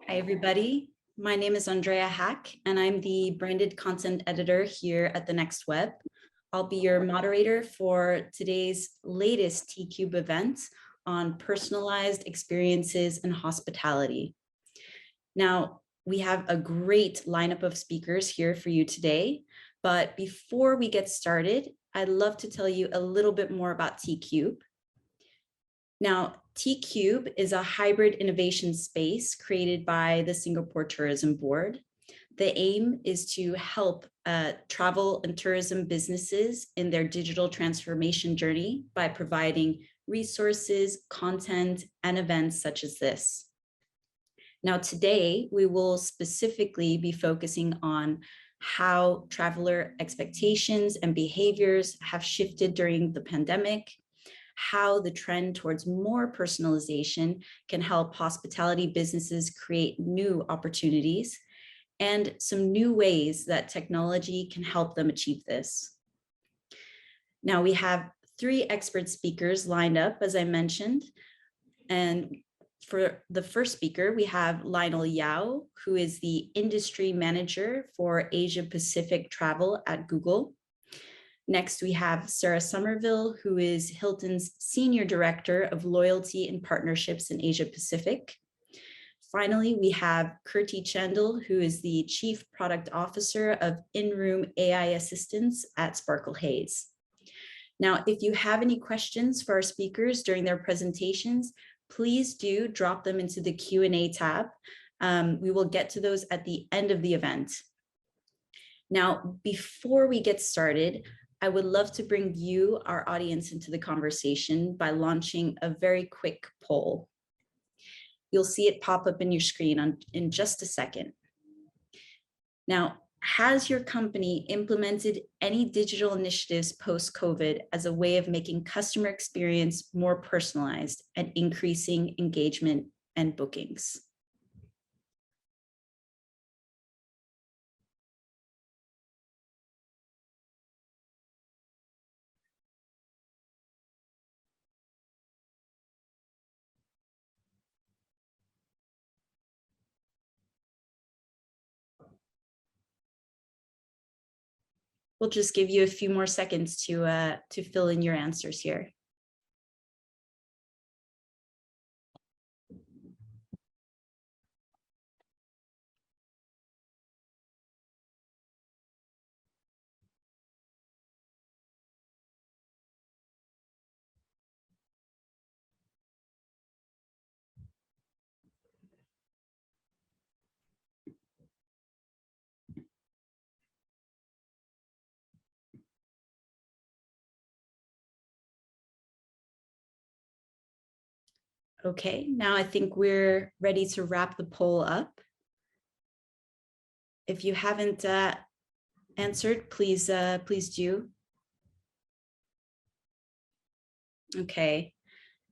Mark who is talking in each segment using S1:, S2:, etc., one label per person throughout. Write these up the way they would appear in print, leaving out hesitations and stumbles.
S1: Hi, everybody. My name is Andrea Hack, and I'm the branded content editor here at The Next Web. I'll be your moderator for today's latest Tcube event on personalized experiences and hospitality. Now, we have a great lineup of speakers here for you today, but before we get started, I'd love to tell you a little bit more about Tcube. Now, Tcube is a hybrid innovation space created by the Singapore Tourism Board. The aim is to help travel and tourism businesses in their digital transformation journey by providing resources, content, and events such as this. Now, today, we will specifically be focusing on how traveler expectations and behaviors have shifted during the pandemic, how the trend towards more personalization can help hospitality businesses create new opportunities, and some new ways that technology can help them achieve this. Now, we have 3 expert speakers lined up, as I mentioned. And for the first speaker, we have Lionel Yao, who is the industry manager for Asia Pacific travel at Google. Next, we have Sarah Somerville, who is Hilton's Senior Director of Loyalty and Partnerships in Asia Pacific. Finally, we have Kirti Chandel, who is the Chief Product Officer of In-Room AI Assistance at Sparkle Hayes. Now, if you have any questions for our speakers during their presentations, please do drop them into the Q&A tab. We will get to those at the end of the event. Now, before we get started, I would love to bring you, our audience, into the conversation by launching a very quick poll. You'll see it pop up in your screen in just a second. Now, has your company implemented any digital initiatives post-COVID as a way of making customer experience more personalized and increasing engagement and bookings? We'll just give you a few more seconds to fill in your answers here. Okay, now I think we're ready to wrap the poll up. If you haven't answered, please do. Okay,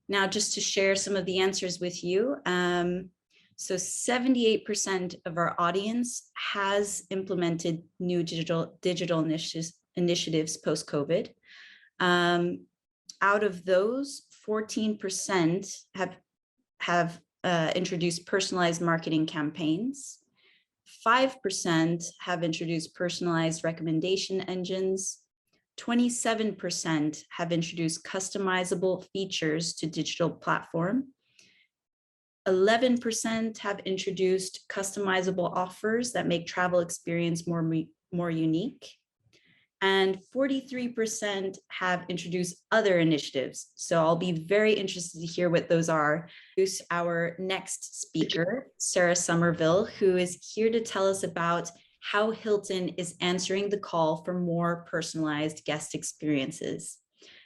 S1: now just to share some of the answers with you. So 78% of our audience has implemented new digital initiatives post-COVID. Out of those, 14% have introduced personalized marketing campaigns. 5% have introduced personalized recommendation engines. 27% have introduced customizable features to digital platform. 11% have introduced customizable offers that make travel experience more unique. And 43% have introduced other initiatives. So I'll be very interested to hear what those are. Our next speaker, Sarah Somerville, who is here to tell us about how Hilton is answering the call for more personalized guest experiences.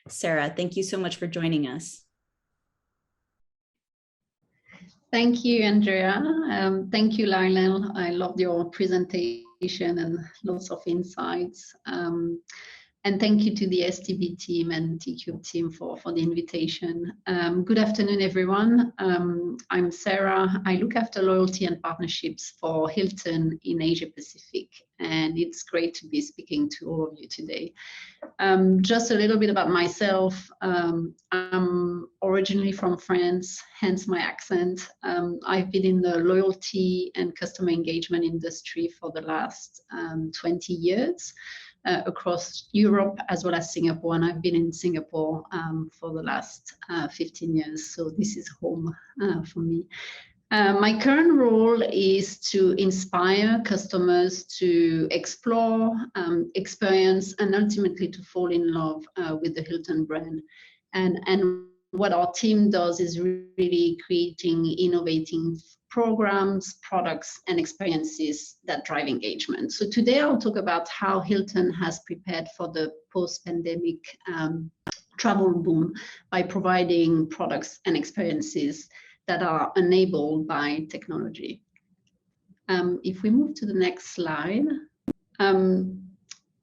S1: Sarah, thank you so much for joining us.
S2: Thank you, Andrea. Thank you, Lionel. I loved your presentation and lots of insights. And thank you to the STB team and Tcube team for the invitation. Good afternoon, everyone. I'm Sarah. I look after loyalty and partnerships for Hilton in Asia Pacific. and it's great to be speaking to all of you today. Just a little bit about myself. I'm originally from France, hence my accent. I've been in the loyalty and customer engagement industry for the last 20 years across Europe as well as Singapore, and I've been in Singapore for the last 15 years, so this is home for me. My current role is to inspire customers to explore, experience, and ultimately to fall in love with the Hilton brand. And what our team does is really creating innovating programs, products, and experiences that drive engagement. So today I'll talk about how Hilton has prepared for the post-pandemic travel boom by providing products and experiences that are enabled by technology. If we move to the next slide,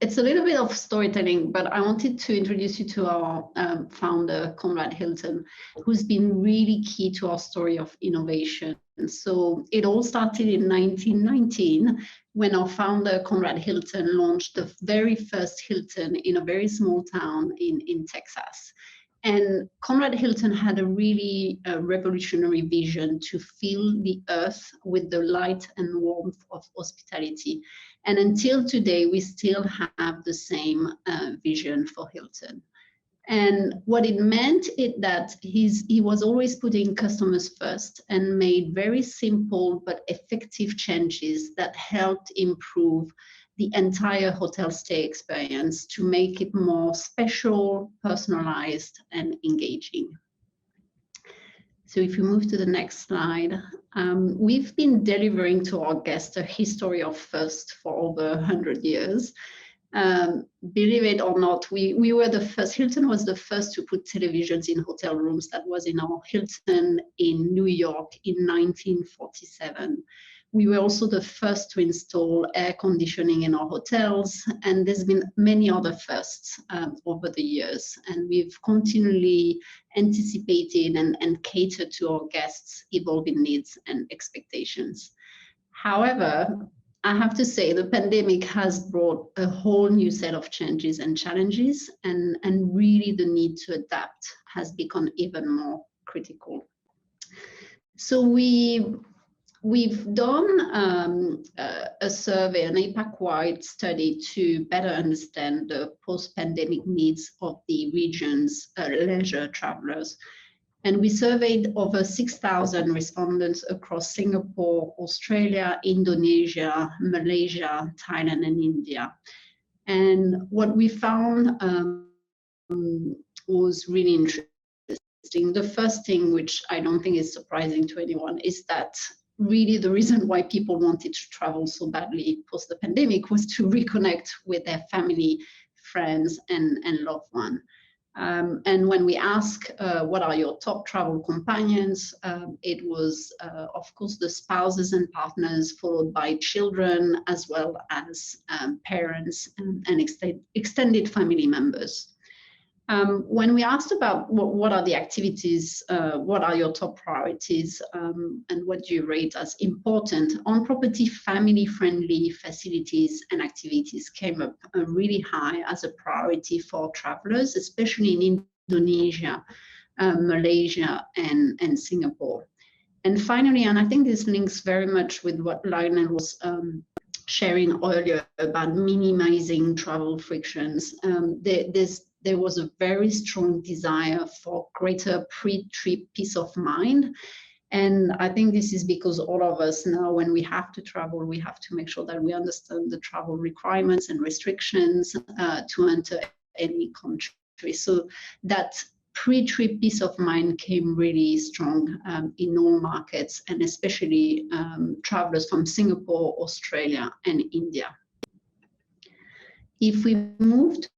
S2: it's a little bit of storytelling, but I wanted to introduce you to our founder, Conrad Hilton, who's been really key to our story of innovation. And so it all started in 1919 when our founder, Conrad Hilton, launched the very first Hilton in a very small town in Texas. And Conrad Hilton had a really revolutionary vision to fill the earth with the light and warmth of hospitality. And until today, we still have the same vision for Hilton. And what it meant is that he was always putting customers first and made very simple but effective changes that helped improve the entire hotel stay experience to make it more special, personalized, and engaging. So if we move to the next slide, we've been delivering to our guests a history of first for over 100 years. Believe it or not, we were the first, Hilton was the first to put televisions in hotel rooms. That was in our Hilton in New York in 1947. We were also the first to install air conditioning in our hotels, and there's been many other firsts over the years. And we've continually anticipated and catered to our guests' evolving needs and expectations. However, I have to say the pandemic has brought a whole new set of changes and challenges, and really the need to adapt has become even more critical. So we've done a survey, an APAC-wide study to better understand the post-pandemic needs of the region's leisure travelers. And we surveyed over 6,000 respondents across Singapore, Australia, Indonesia, Malaysia, Thailand, and India. And what we found was really interesting. The first thing, which I don't think is surprising to anyone, is that really the reason why people wanted to travel so badly post the pandemic was to reconnect with their family, friends, and loved ones. And when we ask what are your top travel companions, it was of course the spouses and partners, followed by children, as well as parents and extended family members. When we asked about what are the activities, what are your top priorities, and what do you rate as important, on-property family-friendly facilities and activities came up really high as a priority for travelers, especially in Indonesia, Malaysia, and Singapore. And finally, and I think this links very much with what Lionel was sharing earlier about minimizing travel frictions, there was a very strong desire for greater pre-trip peace of mind. And I think this is because all of us now, when we have to travel, we have to make sure that we understand the travel requirements and restrictions to enter any country. So that pre-trip peace of mind came really strong in all markets, and especially travelers from Singapore, Australia, and India. If we move to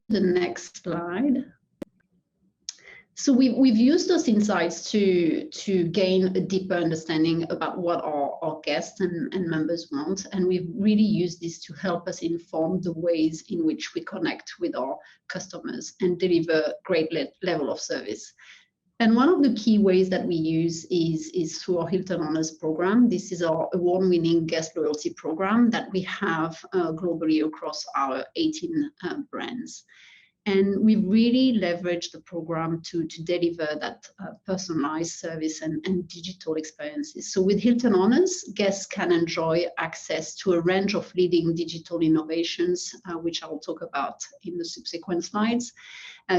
S2: the next slide. So we've used those insights to gain a deeper understanding about what our guests and members want, and we've really used this to help us inform the ways in which we connect with our customers and deliver great level of service. And one of the key ways that we use is through our Hilton Honors program. This is our award-winning guest loyalty program that we have globally across our 18 brands. And we really leverage the program to deliver that personalized service and digital experiences. So with Hilton Honors, guests can enjoy access to a range of leading digital innovations, which I will talk about in the subsequent slides.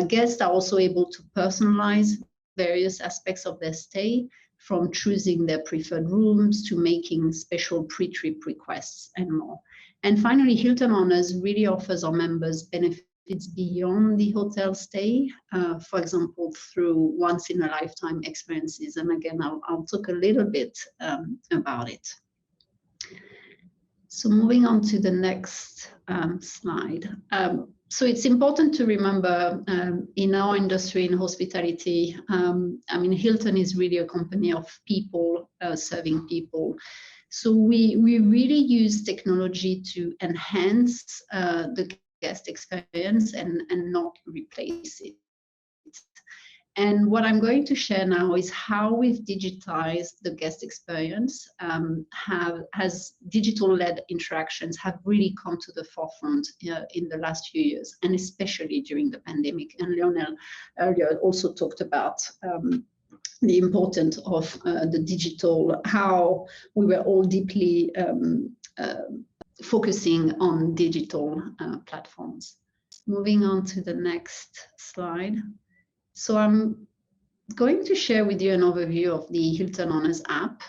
S2: Guests are also able to personalize various aspects of their stay, from choosing their preferred rooms to making special pre-trip requests and more. And finally, Hilton Honors really offers our members benefits beyond the hotel stay, for example, through once-in-a-lifetime experiences. And again, I'll talk a little bit about it. So moving on to the next slide. So it's important to remember in our industry, in hospitality, I mean, Hilton is really a company of people serving people. So we really use technology to enhance the guest experience and not replace it. And what I'm going to share now is how we've digitized the guest experience, as digital-led interactions have really come to the forefront in the last few years, and especially during the pandemic. And Lionel earlier also talked about the importance of the digital, how we were all deeply focusing on digital platforms. Moving on to the next slide. So I'm going to share with you an overview of the Hilton Honors app.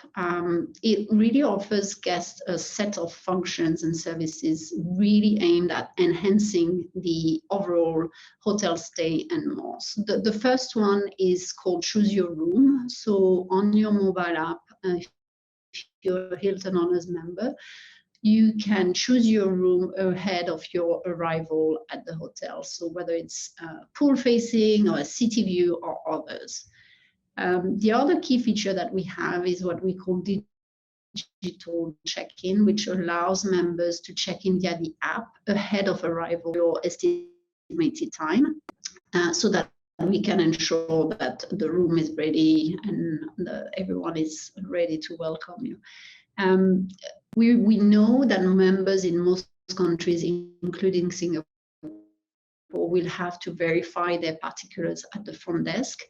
S2: It really offers guests a set of functions and services really aimed at enhancing the overall hotel stay and more. So the first one is called Choose Your Room. So on your mobile app, if you're a Hilton Honors member, you can choose your room ahead of your arrival at the hotel. So whether it's pool facing or a city view or others. The other key feature that we have is what we call digital check-in, which allows members to check in via the app ahead of arrival or estimated time, so that we can ensure that the room is ready and everyone is ready to welcome you. We know that members in most countries, including Singapore, will have to verify their particulars at the front desk.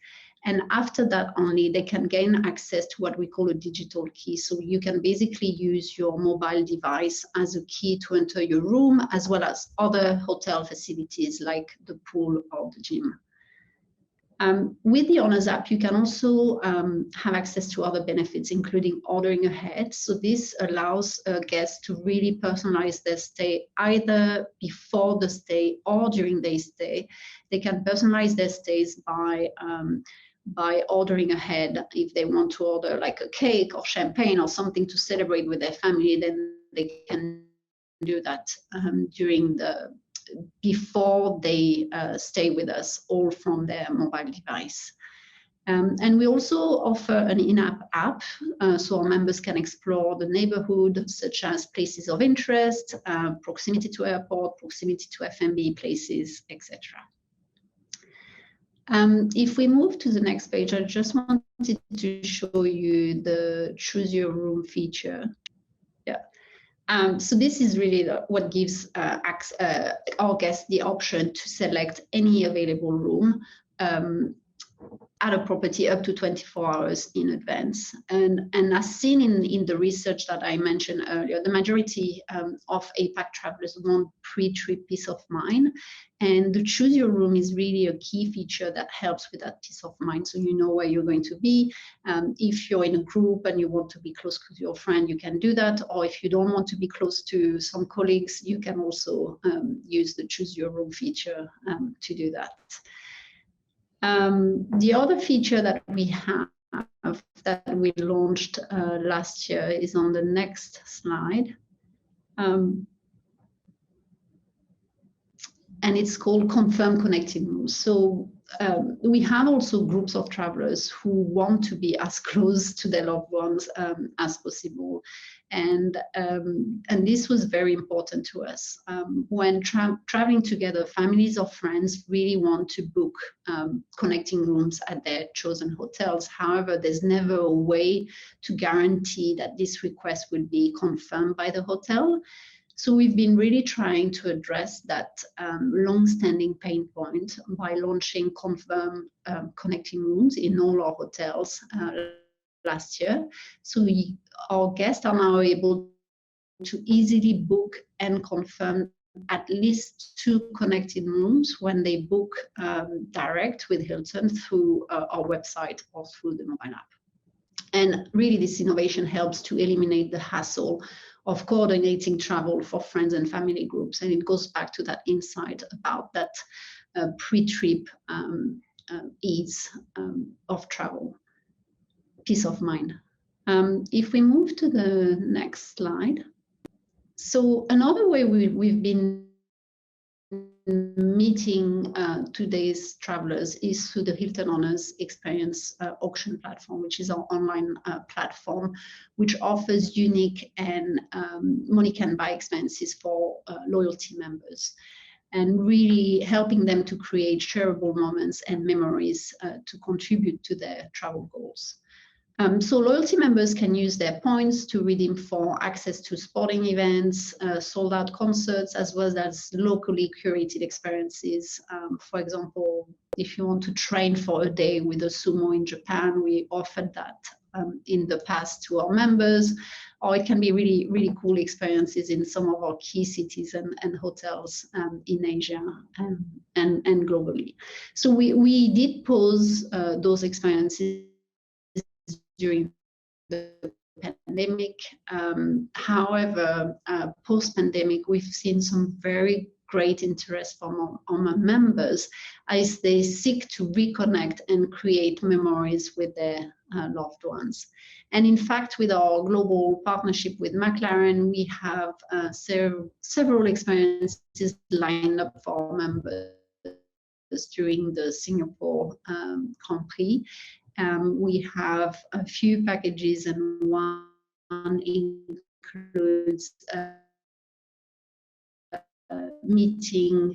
S2: And after that only, they can gain access to what we call a digital key. So you can basically use your mobile device as a key to enter your room, as well as other hotel facilities like the pool or the gym. With the Honors app, you can also have access to other benefits, including ordering ahead. So this allows guests to really personalize their stay, either before the stay or during their stay. They can personalize their stays by ordering ahead. If they want to order like a cake or champagne or something to celebrate with their family, then they can do that before they stay with us, all from their mobile device. And we also offer an in-app app, so our members can explore the neighborhood, such as places of interest, proximity to airport, proximity to F&B places, etc. If we move to the next page, I just wanted to show you the Choose Your Room feature. So this is really what gives our guests the option to select any available room at a property up to 24 hours in advance. And as seen in the research that I mentioned earlier, the majority of APAC travelers want pre-trip peace of mind. And the Choose Your Room is really a key feature that helps with that peace of mind. So you know where you're going to be. If you're in a group and you want to be close to your friend, you can do that. Or if you don't want to be close to some colleagues, you can also use the Choose Your Room feature to do that. The other feature that we have that we launched last year is on the next slide. And it's called Confirm Connecting Rooms. So we have also groups of travelers who want to be as close to their loved ones as possible. And this was very important to us. When traveling together, families or friends really want to book connecting rooms at their chosen hotels. However, there's never a way to guarantee that this request will be confirmed by the hotel. So we've been really trying to address that long-standing pain point by launching confirmed connecting rooms in all our hotels last year. So our guests are now able to easily book and confirm at least 2 connected rooms when they book direct with Hilton through our website or through the mobile app. And really, this innovation helps to eliminate the hassle of coordinating travel for friends and family groups. And it goes back to that insight about that pre-trip ease of travel, peace of mind. If we move to the next slide. So another way we've been meeting today's travelers is through the Hilton Honors Experience auction platform, which is our online platform, which offers unique and money can buy experiences for loyalty members, and really helping them to create shareable moments and memories to contribute to their travel goals. So loyalty members can use their points to redeem for access to sporting events, sold out concerts, as well as locally curated experiences. For example, if you want to train for a day with a sumo in Japan, we offered that in the past to our members, or it can be really, really cool experiences in some of our key cities and hotels in Asia and globally. So we did pose those experiences during the pandemic. However, post-pandemic, we've seen some very great interest from our members as they seek to reconnect and create memories with their loved ones. And in fact, with our global partnership with McLaren, we have several experiences lined up for our members during the Singapore Grand Prix. We have a few packages, and one includes meeting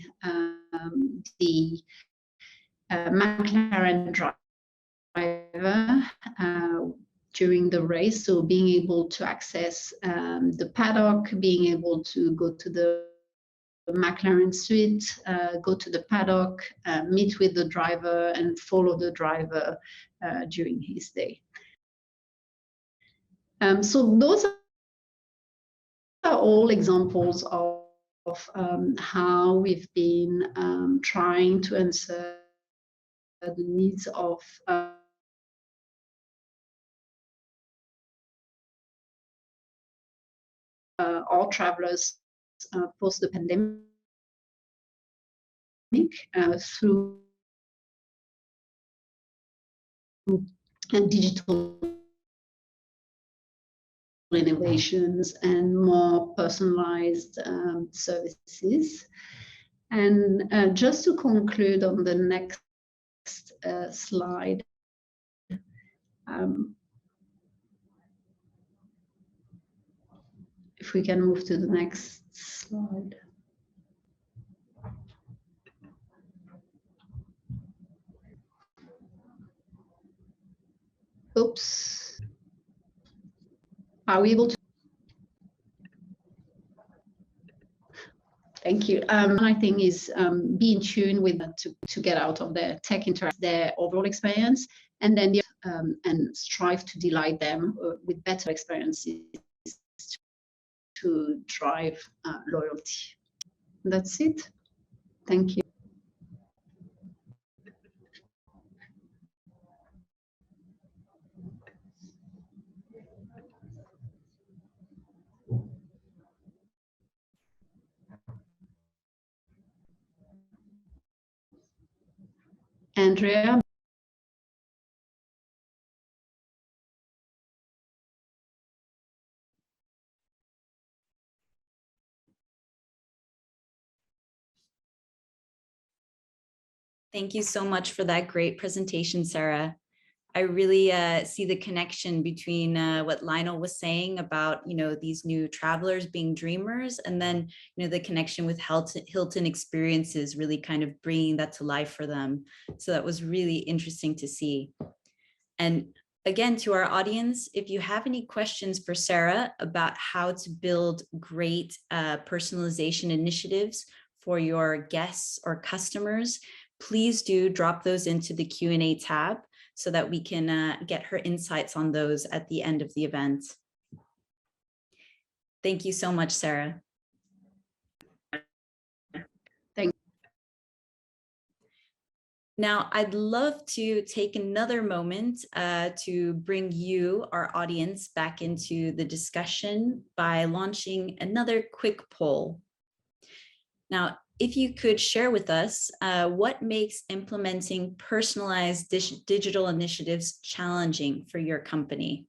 S2: the McLaren driver during the race, so being able to access the paddock, being able to go to the McLaren suite, go to the paddock, meet with the driver and follow the driver during his day. So those are all examples of how we've been trying to answer the needs of our travelers post the pandemic through digital innovations and more personalized services. And just to conclude on the next slide, if we can move to the next slide. Oops. Are we able to? Thank you. I think is be in tune with to get out of their tech interaction, their overall experience, and then and strive to delight them with better experiences to drive loyalty. That's it. Thank you. Andrea.
S1: Thank you so much for that great presentation, Sarah. I really see the connection between what Lionel was saying about, these new travelers being dreamers, and then, the connection with Hilton experiences, really kind of bringing that to life for them. So that was really interesting to see. And again, to our audience, if you have any questions for Sarah about how to build great personalization initiatives for your guests or customers, please do drop those into the Q&A tab so that we can get her insights on those at the end of the event. Thank you so much, Sarah.
S2: Thank you.
S1: Now, I'd love to take another moment to bring you, our audience, back into the discussion by launching another quick poll. Now, if you could share with us what makes implementing personalized digital initiatives challenging for your company?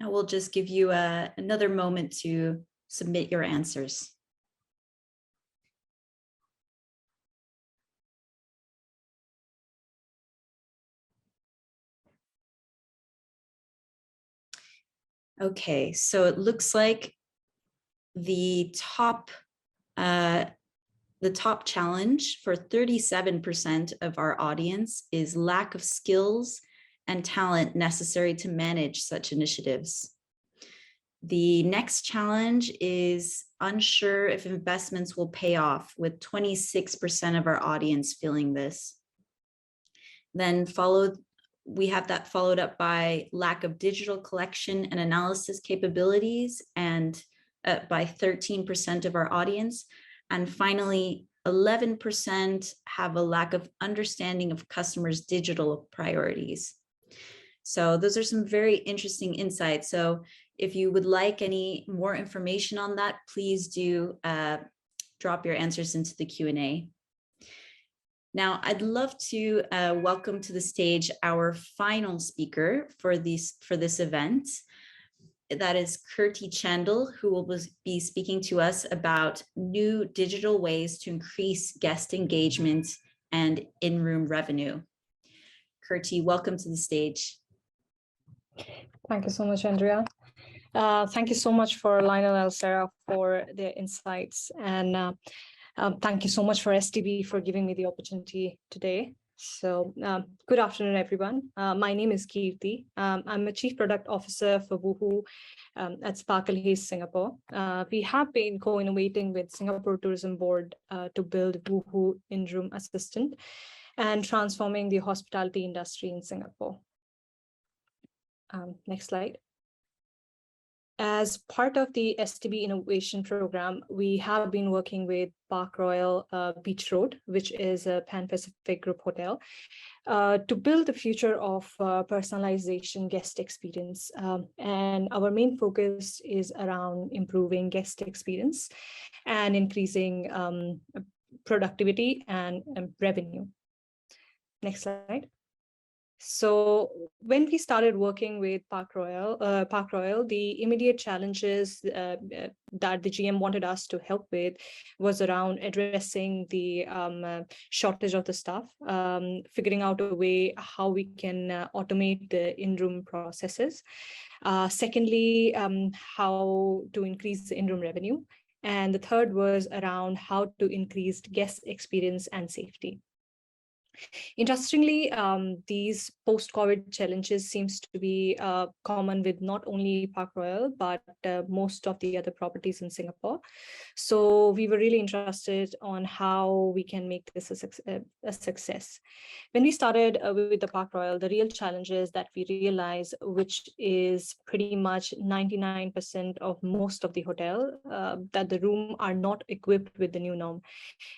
S1: Now we'll just give you another moment to submit your answers. Okay, so it looks like the top challenge for 37% of our audience is lack of skills and talent necessary to manage such initiatives. The next challenge is unsure if investments will pay off, with 26% of our audience feeling this. Then we have that followed up by lack of digital collection and analysis capabilities, and by 13% of our audience. And finally, 11% have a lack of understanding of customers' digital priorities. So those are some very interesting insights. So if you would like any more information on that, please do drop your answers into the Q&A. Now, I'd love to welcome to the stage our final speaker for this event. That is Kirti Chandel, who will be speaking to us about new digital ways to increase guest engagement and in-room revenue. Kirti, welcome to the stage.
S3: Thank you so much, Andrea. Thank you so much for Lionel and Sarah for their insights. And thank you so much for STB for giving me the opportunity today. So good afternoon, everyone. My name is Kirti. I'm a Chief Product Officer for Woohoo at Sparkle Haze, Singapore. We have been co-innovating with Singapore Tourism Board to build Woohoo in-room assistant and transforming the hospitality industry in Singapore. Next slide. As part of the STB Innovation Program, we have been working with Park Royal Beach Road, which is a Pan-Pacific Group hotel, to build the future of personalization guest experience. And our main focus is around improving guest experience and increasing productivity and revenue. Next slide. So when we started working with Park Royal, the immediate challenges that the GM wanted us to help with was around addressing the shortage of the staff, figuring out a way how we can automate the in-room processes. Secondly, how to increase the in-room revenue. And the third was around how to increase guest experience and safety. Interestingly, these post-COVID challenges seems to be common with not only Park Royal, but most of the other properties in Singapore. So we were really interested on how we can make this a success. When we started with the Park Royal, the real challenges that we realized, which is pretty much 99% of most of the hotel, that the room are not equipped with the new norm.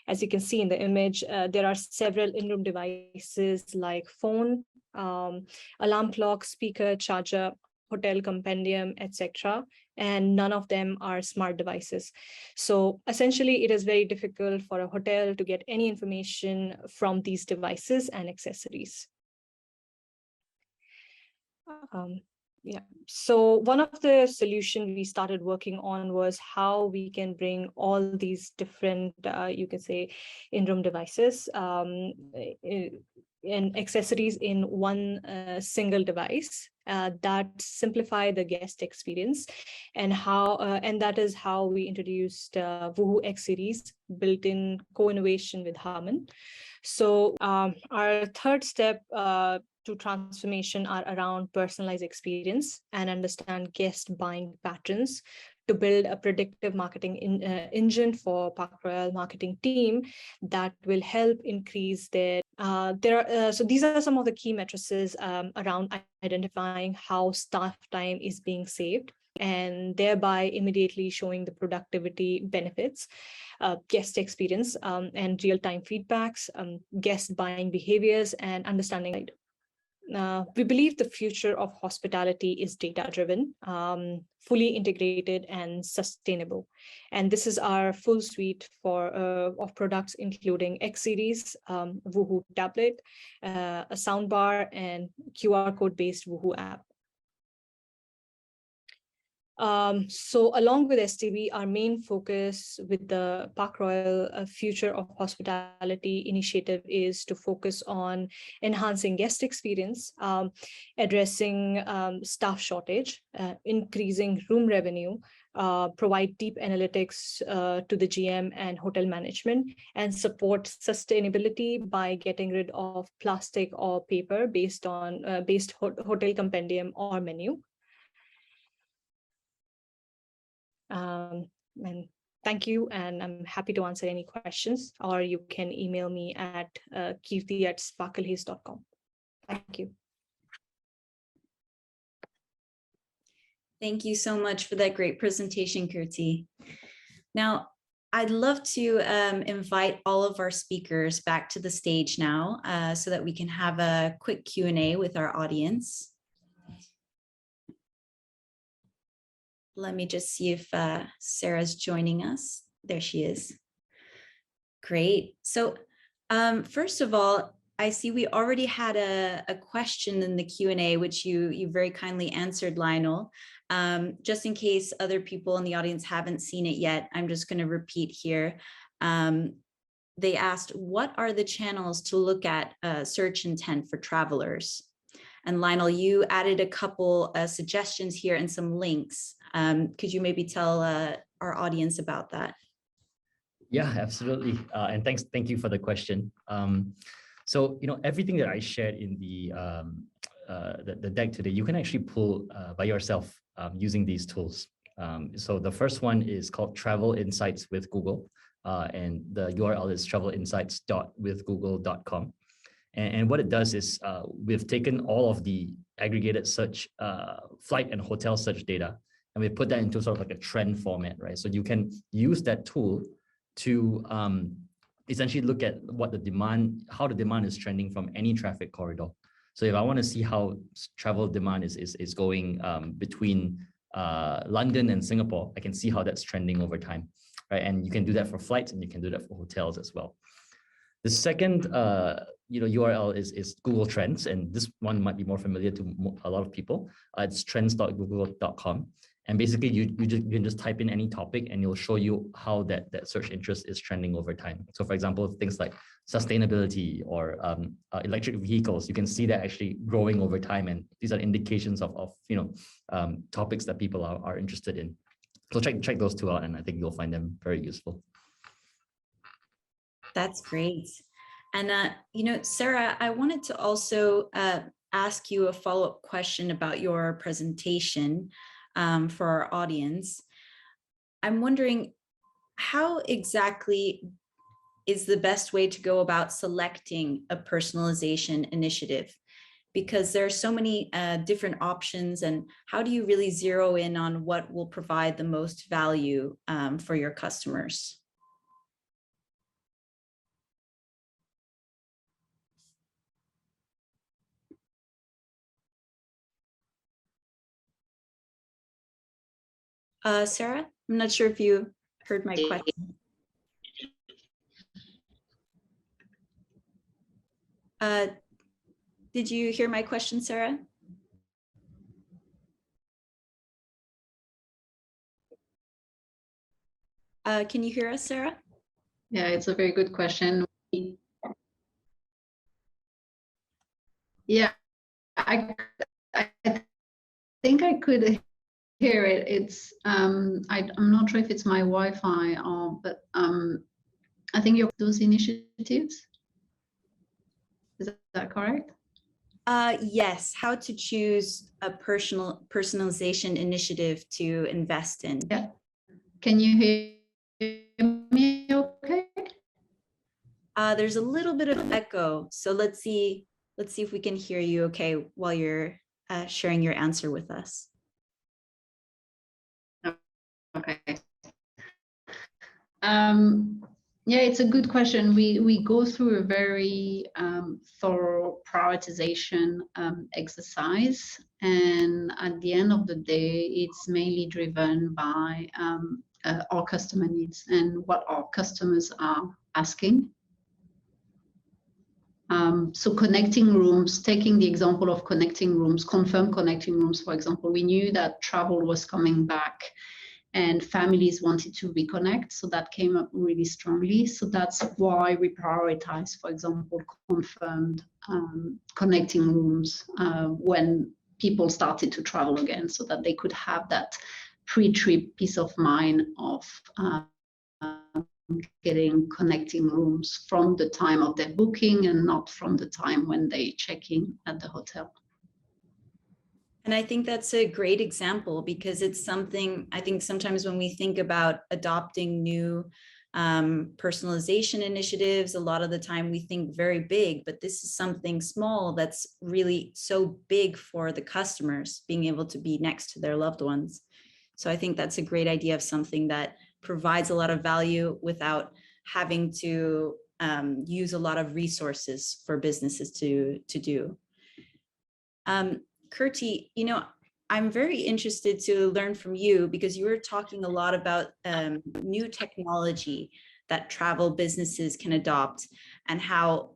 S3: As you can see in the image, there are several in-room devices like phone, alarm clock, speaker, charger, hotel compendium, etc. And none of them are smart devices. So essentially, it is very difficult for a hotel to get any information from these devices and accessories. Yeah, so one of the solutions we started working on was how we can bring all these different, you can say, in-room devices and accessories in one single device that simplify the guest experience, and that is how we introduced Woohoo X series, built-in co-innovation with Harman. So our third step to transformation are around personalized experience and understand guest buying patterns to build a predictive marketing engine for Park Royal marketing team that will help increase their so these are some of the key matrices around identifying how staff time is being saved and thereby immediately showing the productivity benefits, guest experience and real-time feedbacks, guest buying behaviors, and understanding. We believe the future of hospitality is data-driven, fully integrated, and sustainable. And this is our full suite of products, including X Series, Woohoo tablet, a soundbar, and QR code-based Woohoo app. So along with STB, our main focus with the Park Royal Future of Hospitality initiative is to focus on enhancing guest experience, addressing staff shortage, increasing room revenue, provide deep analytics to the GM and hotel management, and support sustainability by getting rid of plastic or paper based hotel compendium or menu. And thank you, and I'm happy to answer any questions, or you can email me at kirti@sparklehaze.com. Thank you.
S1: Thank you so much for that great presentation, Kirti. Now, I'd love to invite all of our speakers back to the stage now so that we can have a quick Q&A with our audience. Let me just see if Sarah's joining us. There she is. Great. So first of all, I see we already had a question in the Q&A, which you very kindly answered, Lionel. Just in case other people in the audience haven't seen it yet, I'm just going to repeat here. They asked, what are the channels to look at search intent for travelers? And Lionel, you added a couple suggestions here and some links. Could you maybe tell our audience about that?
S4: Yeah, absolutely. And thank you for the question. So, everything that I shared in the deck today, you can actually pull by yourself using these tools. So the first one is called Travel Insights with Google, and the URL is travelinsights.withgoogle.com. And what it does is we've taken all of the aggregated search, flight and hotel search data, and we put that into sort of like a trend format, right? So you can use that tool to essentially look at how the demand is trending from any traffic corridor. So if I want to see how travel demand is going between London and Singapore, I can see how that's trending over time, right? And you can do that for flights, and you can do that for hotels as well. The second URL is Google Trends, and this one might be more familiar to a lot of people. It's trends.google.com. And basically, you can just type in any topic, and it'll show you how that search interest is trending over time. So, for example, things like sustainability or electric vehicles, you can see that actually growing over time, and these are indications of topics that people are interested in. So check those two out, and I think you'll find them very useful.
S1: That's great. And, Sarah, I wanted to also ask you a follow-up question about your presentation for our audience. I'm wondering, how exactly is the best way to go about selecting a personalization initiative? Because there are so many different options, and how do you really zero in on what will provide the most value for your customers? Sarah, I'm not sure if you heard my question. Did you hear my question, Sarah? Can you hear us, Sarah?
S2: Yeah, it's a very good question. Yeah, I think I could hear it. It's I'm not sure if it's my Wi-Fi or, but I think you're those initiatives. Is that correct?
S1: Yes, how to choose a personalization initiative to invest in.
S2: Yeah. Can you hear me okay?
S1: There's a little bit of echo, so let's see if we can hear you okay while you're sharing your answer with us.
S2: Okay. Yeah, it's a good question. We go through a very thorough prioritization exercise, and at the end of the day, it's mainly driven by our customer needs and what our customers are asking. So connecting rooms, taking the example of connecting rooms, confirmed connecting rooms, for example, we knew that travel was coming back and families wanted to reconnect. So that came up really strongly. So that's why we prioritize, for example, confirmed connecting rooms when people started to travel again, so that they could have that pre-trip peace of mind of getting connecting rooms from the time of their booking and not from the time when they check in at the hotel.
S1: And I think that's a great example, because it's something I think sometimes when we think about adopting new personalization initiatives, a lot of the time we think very big, but this is something small that's really so big for the customers, being able to be next to their loved ones. So I think that's a great idea of something that provides a lot of value without having to use a lot of resources for businesses to do. Kurti, I'm very interested to learn from you, because you were talking a lot about new technology that travel businesses can adopt, and how,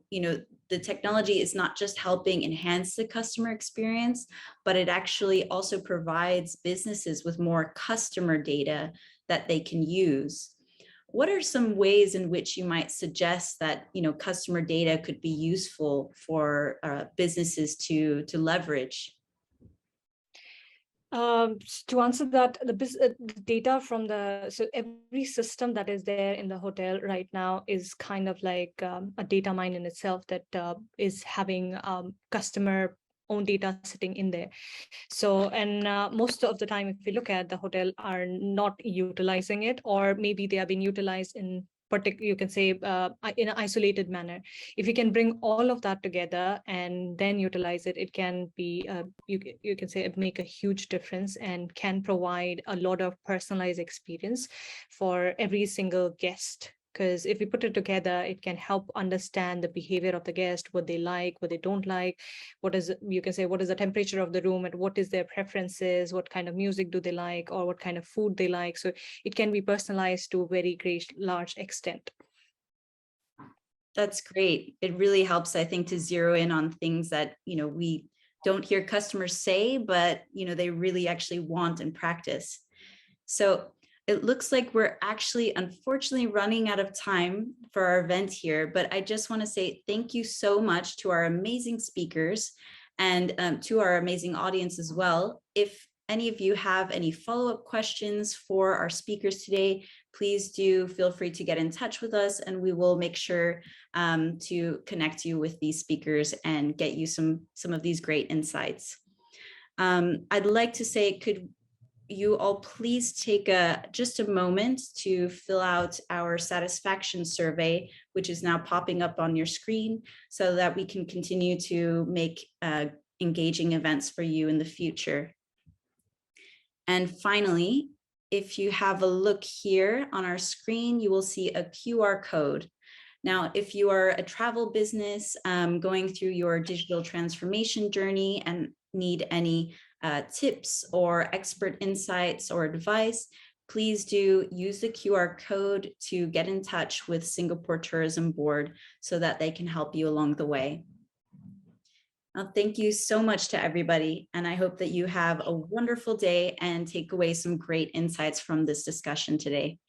S1: the technology is not just helping enhance the customer experience, but it actually also provides businesses with more customer data that they can use. What are some ways in which you might suggest that, customer data could be useful for businesses to leverage?
S3: To answer that, the data from so every system that is there in the hotel right now is kind of like a data mine in itself, that is having customer own data sitting in there. So, and most of the time, if we look at, the hotel are not utilizing it, or maybe they are being utilized in you can say in an isolated manner. If you can bring all of that together and then utilize it, it can be you can say make a huge difference, and can provide a lot of personalized experience for every single guest. Because if we put it together, it can help understand the behavior of the guest, what they like, what they don't like, what is the temperature of the room, and what is their preferences, what kind of music do they like, or what kind of food they like. So it can be personalized to a very great large extent.
S1: That's great. It really helps, I think, to zero in on things that, we don't hear customers say, but, they really actually want and practice. So it looks like we're actually, unfortunately, running out of time for our event here, but I just want to say thank you so much to our amazing speakers, and to our amazing audience as well. If any of you have any follow-up questions for our speakers today, please do feel free to get in touch with us, and we will make sure to connect you with these speakers and get you some of these great insights. I'd like to say, could you all please take just a moment to fill out our satisfaction survey, which is now popping up on your screen, so that we can continue to make engaging events for you in the future. And finally, if you have a look here on our screen, you will see a QR code. Now, if you are a travel business going through your digital transformation journey and need any tips or expert insights or advice, please do use the QR code to get in touch with Singapore Tourism Board so that they can help you along the way. Thank you so much to everybody, and I hope that you have a wonderful day and take away some great insights from this discussion today.